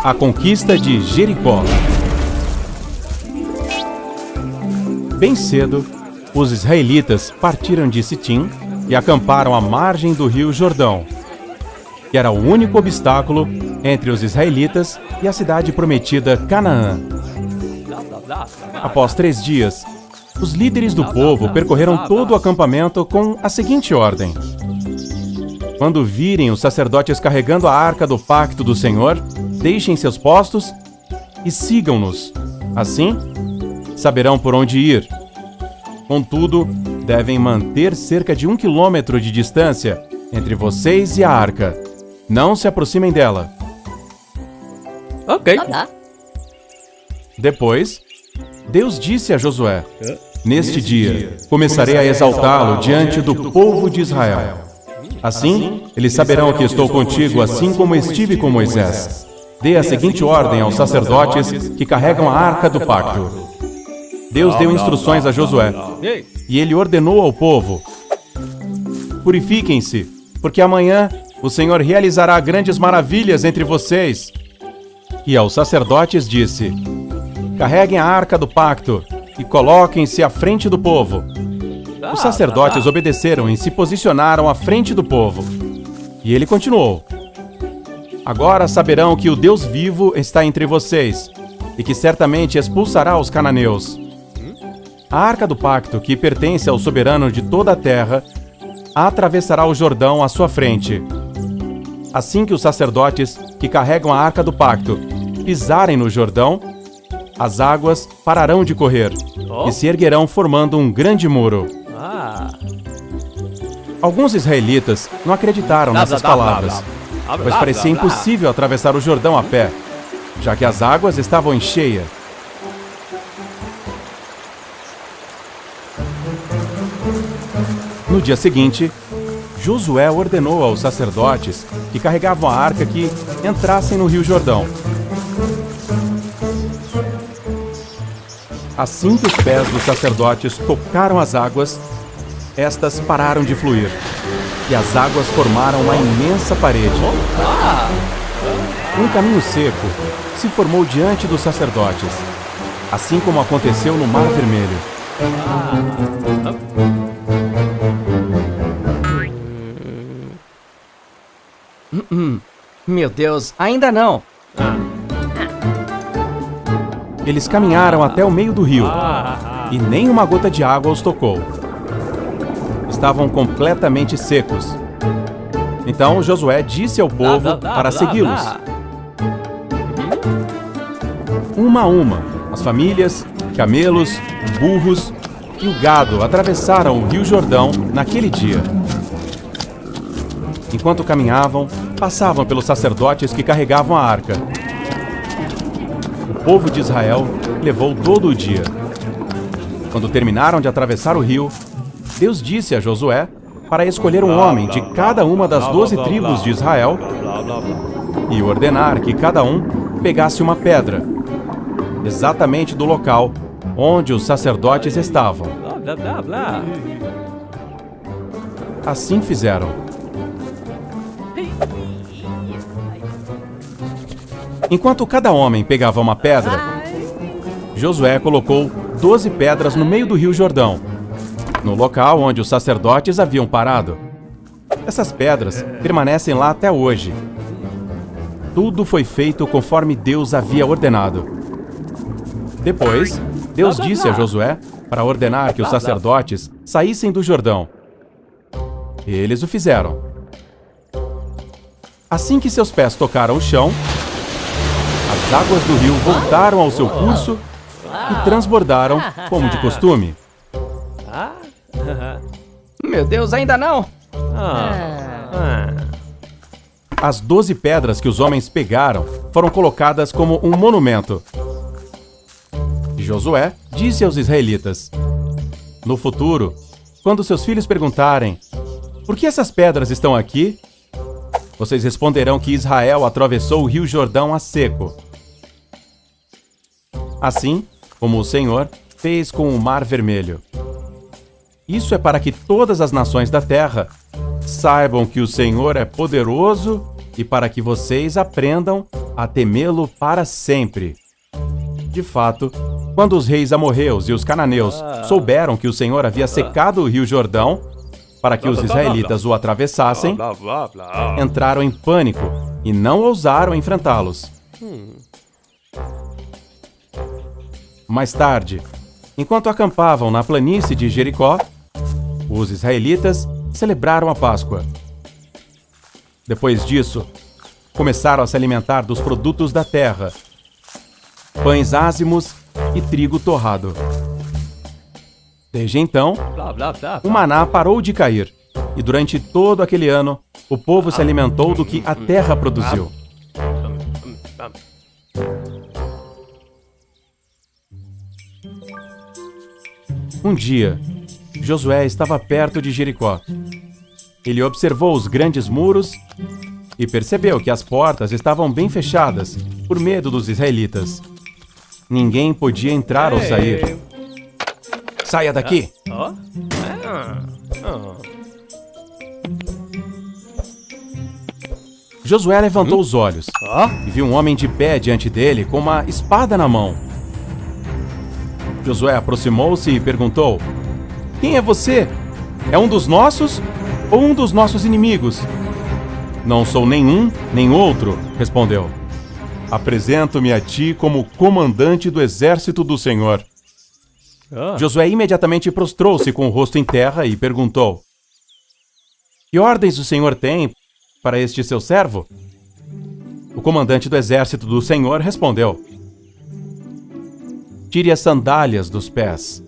A conquista de Jericó. Bem cedo, os israelitas partiram de Sitim e acamparam à margem do rio Jordão, que era o único obstáculo entre os israelitas e a cidade prometida Canaã. Após 3 dias, os líderes do povo percorreram todo o acampamento com a seguinte ordem: quando virem os sacerdotes carregando a arca do pacto do Senhor, deixem seus postos e sigam-nos. Assim, saberão por onde ir. Contudo, devem manter cerca de 1 quilômetro de distância entre vocês e a arca. Não se aproximem dela. Ok. Depois, Deus disse a Josué: neste dia, começarei a exaltá-lo diante do povo de Israel. Assim, eles saberão que estou contigo, assim como estive com Moisés. Dê a seguinte ordem aos sacerdotes que carregam a arca do pacto. Deus deu instruções a Josué, e ele ordenou ao povo: purifiquem-se, porque amanhã o Senhor realizará grandes maravilhas entre vocês. E aos sacerdotes disse: carreguem a arca do pacto e coloquem-se à frente do povo. Os sacerdotes obedeceram e se posicionaram à frente do povo. E ele continuou: agora saberão que o Deus vivo está entre vocês e que certamente expulsará os cananeus. A arca do pacto, que pertence ao soberano de toda a terra, atravessará o Jordão à sua frente. Assim que os sacerdotes que carregam a arca do pacto pisarem no Jordão, as águas pararão de correr e se erguerão formando um grande muro. Alguns israelitas não acreditaram nessas palavras, pois parecia impossível atravessar o Jordão a pé, já que as águas estavam em cheia. No dia seguinte, Josué ordenou aos sacerdotes que carregavam a arca que entrassem no rio Jordão. Assim que os pés dos sacerdotes tocaram as águas, estas pararam de fluir, e as águas formaram uma imensa parede. Um caminho seco se formou diante dos sacerdotes, assim como aconteceu no Mar Vermelho. Meu Deus, ainda não. Eles caminharam até o meio do rio, e nem uma gota de água os tocou. Estavam completamente secos. Então Josué disse ao povo para segui-los. Uma a uma, as famílias, camelos, burros e o gado atravessaram o rio Jordão naquele dia. Enquanto caminhavam, passavam pelos sacerdotes que carregavam a arca. O povo de Israel levou todo o dia. Quando terminaram de atravessar o rio, Deus disse a Josué para escolher um homem de cada uma das 12 tribos de Israel e ordenar que cada um pegasse uma pedra, exatamente do local onde os sacerdotes estavam. Assim fizeram. Enquanto cada homem pegava uma pedra, Josué colocou 12 pedras no meio do rio Jordão, no local onde os sacerdotes haviam parado. Essas pedras permanecem lá até hoje. Tudo foi feito conforme Deus havia ordenado. Depois, Deus disse a Josué para ordenar que os sacerdotes saíssem do Jordão. Eles o fizeram. Assim que seus pés tocaram o chão, as águas do rio voltaram ao seu curso e transbordaram como de costume. Meu Deus, ainda não. As 12 pedras que os homens pegaram foram colocadas como um monumento. E Josué disse aos israelitas: no futuro, quando seus filhos perguntarem: por que essas pedras estão aqui? Vocês responderão que Israel atravessou o rio Jordão a seco. Assim como o Senhor fez com o Mar Vermelho. Isso é para que todas as nações da terra saibam que o Senhor é poderoso e para que vocês aprendam a temê-lo para sempre. De fato, quando os reis amorreus e os cananeus souberam que o Senhor havia secado o rio Jordão para que os israelitas o atravessassem, entraram em pânico e não ousaram enfrentá-los. Mais tarde, enquanto acampavam na planície de Jericó, os israelitas celebraram a Páscoa. Depois disso, começaram a se alimentar dos produtos da terra, pães ázimos e trigo torrado. Desde então, o maná parou de cair, e durante todo aquele ano, o povo se alimentou do que a terra produziu. Um dia, Josué estava perto de Jericó. Ele observou os grandes muros e percebeu que as portas estavam bem fechadas por medo dos israelitas. Ninguém podia entrar ou sair. Saia daqui! Josué levantou os olhos e viu um homem de pé diante dele com uma espada na mão. Josué aproximou-se e perguntou: "Quem é você? É um dos nossos ou um dos nossos inimigos?" "Não sou nenhum nem outro", respondeu. "Apresento-me a ti como comandante do exército do Senhor." Josué imediatamente prostrou-se com o rosto em terra e perguntou: "Que ordens o Senhor tem para este seu servo?" O comandante do exército do Senhor respondeu: "Tire as sandálias dos pés,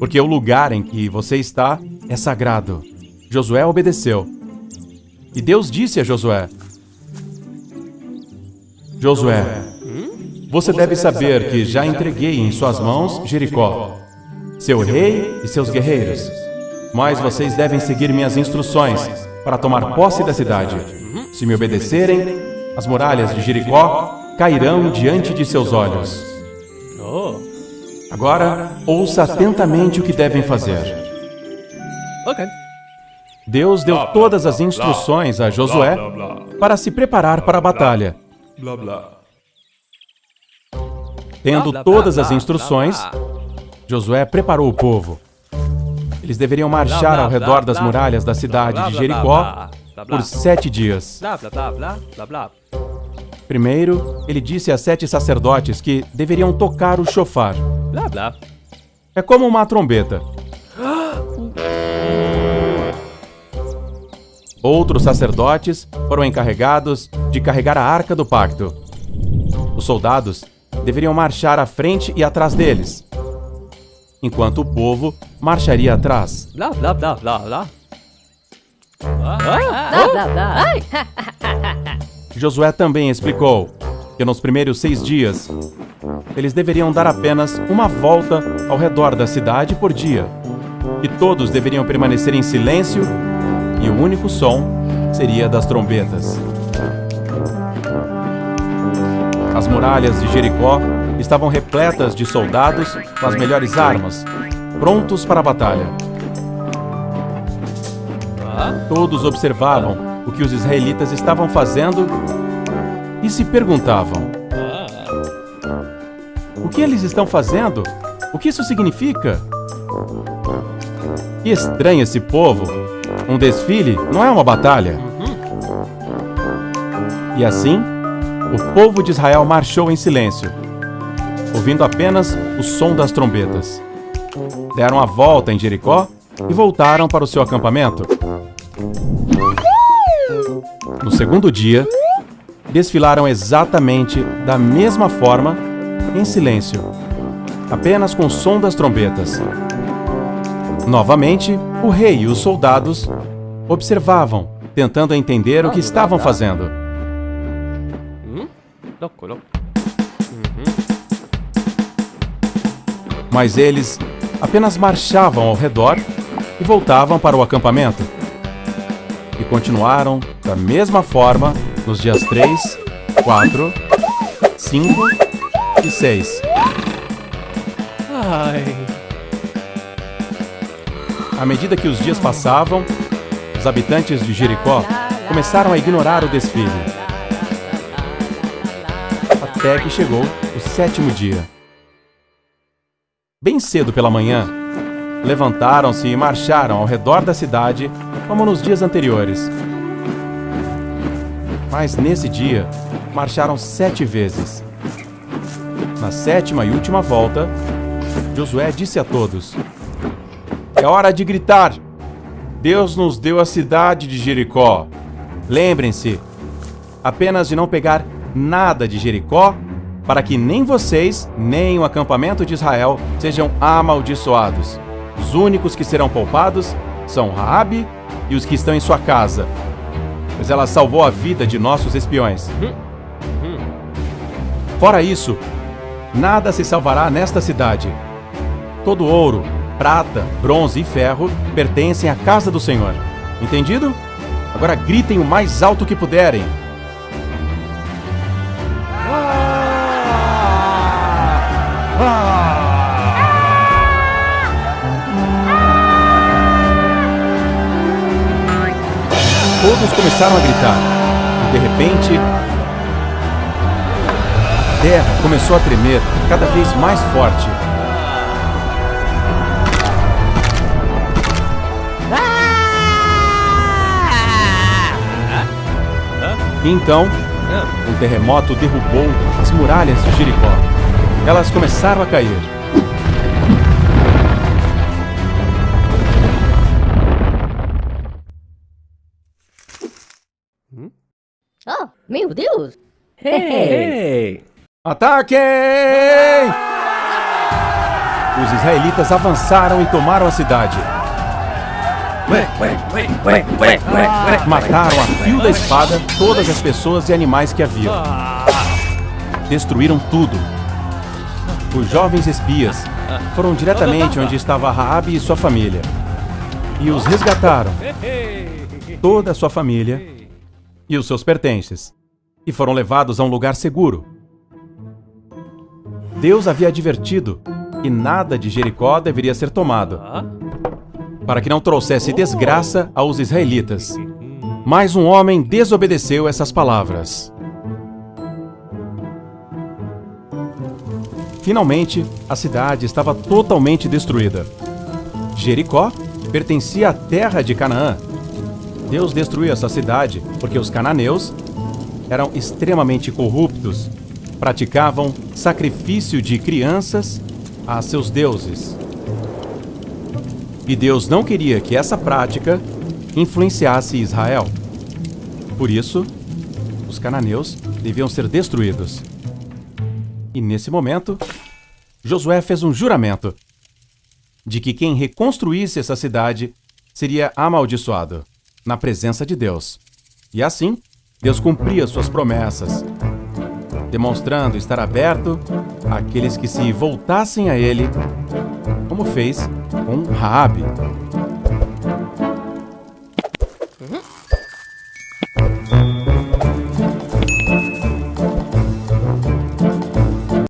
porque o lugar em que você está é sagrado." Josué obedeceu. E Deus disse a Josué: "Josué, você deve saber que já entreguei em suas mãos Jericó, seu rei e seus guerreiros. Mas vocês devem seguir minhas instruções para tomar posse da cidade. Se me obedecerem, as muralhas de Jericó cairão diante de seus olhos. Agora, ouça atentamente o que devem fazer." Deus deu todas as instruções a Josué para se preparar para a batalha. Tendo todas as instruções, Josué preparou o povo. Eles deveriam marchar ao redor das muralhas da cidade de Jericó por 7 dias. Primeiro, ele disse a 7 sacerdotes que deveriam tocar o chofar. É como uma trombeta. Outros sacerdotes foram encarregados de carregar a arca do pacto. Os soldados deveriam marchar à frente e atrás deles, enquanto o povo marcharia atrás. Josué também explicou que nos primeiros 6 dias, eles deveriam dar apenas uma volta ao redor da cidade por dia, e todos deveriam permanecer em silêncio, e o único som seria das trombetas. As muralhas de Jericó estavam repletas de soldados com as melhores armas, prontos para a batalha. Todos observavam o que os israelitas estavam fazendo e se perguntavam: "O que eles estão fazendo? O que isso significa? Que estranho esse povo! Um desfile não é uma batalha." E assim, o povo de Israel marchou em silêncio, ouvindo apenas o som das trombetas. Deram a volta em Jericó e voltaram para o seu acampamento. No segundo dia, desfilaram exatamente da mesma forma, em silêncio, apenas com o som das trombetas. Novamente, o rei e os soldados observavam, tentando entender o que estavam fazendo. Mas eles apenas marchavam ao redor e voltavam para o acampamento. E continuaram da mesma forma nos dias 3, 4, 5 e 6. À medida que os dias passavam, os habitantes de Jericó começaram a ignorar o desfile. até que chegou o 7º dia. Bem cedo pela manhã, levantaram-se e marcharam ao redor da cidade, como nos dias anteriores. Mas nesse dia, marcharam 7 vezes. Na 7ª e última volta, Josué disse a todos: é hora de gritar! Deus nos deu a cidade de Jericó. Lembrem-se apenas de não pegar nada de Jericó, para que nem vocês, nem o acampamento de Israel sejam amaldiçoados. Os únicos que serão poupados são Raabe e os que estão em sua casa, pois ela salvou a vida de nossos espiões. Fora isso, nada se salvará nesta cidade. Todo ouro, prata, bronze e ferro pertencem à casa do Senhor. Entendido? Agora gritem o mais alto que puderem. Todos começaram a gritar, e de repente, a terra começou a tremer cada vez mais forte. E então, um terremoto derrubou as muralhas de Jericó. Elas começaram a cair. Oh, meu Deus! Ei! Ataquem! Os israelitas avançaram e tomaram a cidade. Mataram a fio da espada todas as pessoas e animais que haviam. Destruíram tudo. Os jovens espias foram diretamente onde estava Raabe e sua família. E os resgataram. Toda a sua família e os seus pertences. E foram levados a um lugar seguro. Deus havia advertido que nada de Jericó deveria ser tomado, para que não trouxesse desgraça aos israelitas. Mas um homem desobedeceu essas palavras. Finalmente, a cidade estava totalmente destruída. Jericó pertencia à terra de Canaã. Deus destruiu essa cidade porque os cananeus eram extremamente corruptos, praticavam sacrifício de crianças a seus deuses. E Deus não queria que essa prática influenciasse Israel. Por isso, os cananeus deviam ser destruídos. E nesse momento, Josué fez um juramento de que quem reconstruísse essa cidade seria amaldiçoado na presença de Deus. E assim, Deus cumpria suas promessas, demonstrando estar aberto àqueles que se voltassem a Ele, como fez com Raabe.